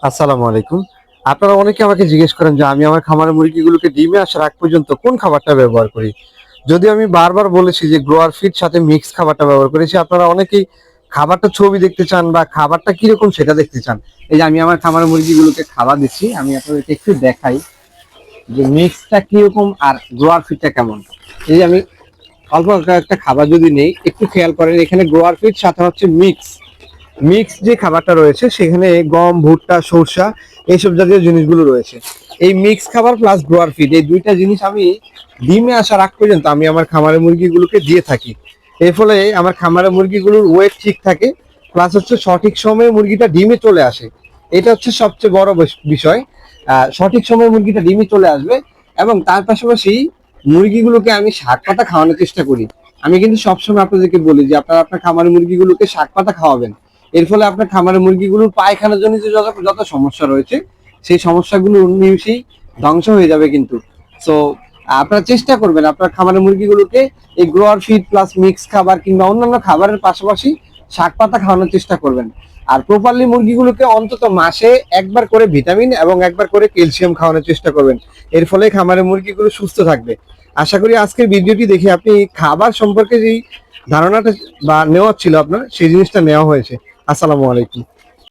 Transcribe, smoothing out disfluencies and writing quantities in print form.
আসসালামু আলাইকুম। আপনারা অনেকে আমাকে জিজ্ঞেস করেন যে আমি আমার খামারের মুরগিগুলোকে ডিমে আসার আগ পর্যন্ত কোন খাবারটা ব্যবহার করি। যদিও আমি বারবার বলেছি যে গ্রোয়ার ফিড সাথে মিক্স খাবারটা ব্যবহার করেছি, আপনারা অনেকেই খাবারটা ছবি দেখতে চান বা খাবারটা কিরকম সেটা দেখতে চান। এই যে আমি আমার খামারের মুরগিগুলোকে খাবার দিচ্ছি, আমি আপনাদেরকে একটু দেখাই যে মিক্সটা কিরকম আর গ্রোয়ার ফিডটা কেমন। এই যে আমি অল্প একটা খাবার যদি নেই, একটু খেয়াল করেন এখানে গ্রোয়ার ফিড সাথে হচ্ছে মিক্স মিক্স যে খাবারটা রয়েছে সেখানে গম, ভুট্টা, সরষা এইসব জাতীয় জিনিসগুলো রয়েছে। এই মিক্স খাবার প্লাস গ্রোয়ার ফিড এই দুইটা জিনিস আমি ডিমে আসার আগ পর্যন্ত আমি আমার খামারের মুরগিগুলোকে দিয়ে থাকি। এর ফলে আমার খামারের মুরগিগুলোর ওয়েট ঠিক থাকে, প্লাস হচ্ছে সঠিক সময়ে মুরগিটা ডিমে চলে আসে। এটা হচ্ছে সবচেয়ে বড় বিষয়। সঠিক সময়ে মুরগিটা ডিমে চলে আসবে এবং তার পাশাপাশি মুরগিগুলোকে আমি শাক পাতা খাওয়ানোর চেষ্টা করি। আমি কিন্তু সবসময় আপনাদেরকে বলি যে আপনারা আপনার খামারের মুরগিগুলোকে শাক পাতা খাওয়াবেন। এর ফলে আপনার খামারের মুরগিগুলোর পায়খানা জনিত যত যত সমস্যা রয়েছে সেই সমস্যাগুলো নিমিষেই ধ্বংস হয়ে যাবে কিন্তু। সো আপনারা চেষ্টা করবেন আপনার খামারের মুরগিগুলোকে এই গ্রোয়ার ফিড প্লাস মিক্স খাবার কিংবা অন্যান্য খাবারের পাশাপাশি শাক পাতা খাওয়ানোর চেষ্টা করবেন। আর প্রপারলি মুরগিগুলোকে অন্তত মাসে একবার করে ভিটামিন এবং একবার করে ক্যালসিয়াম খাওয়ানোর চেষ্টা করবেন। এর ফলে খামারের মুরগিগুলো সুস্থ থাকবে। আশা করি আজকের ভিডিওটি দেখে আপনি খাবার সম্পর্কে যেই ধারণাটা বা নেওয়া ছিল আপনার, সেই জিনিসটা নেওয়া হয়েছে। আসসালামু আলাইকুম।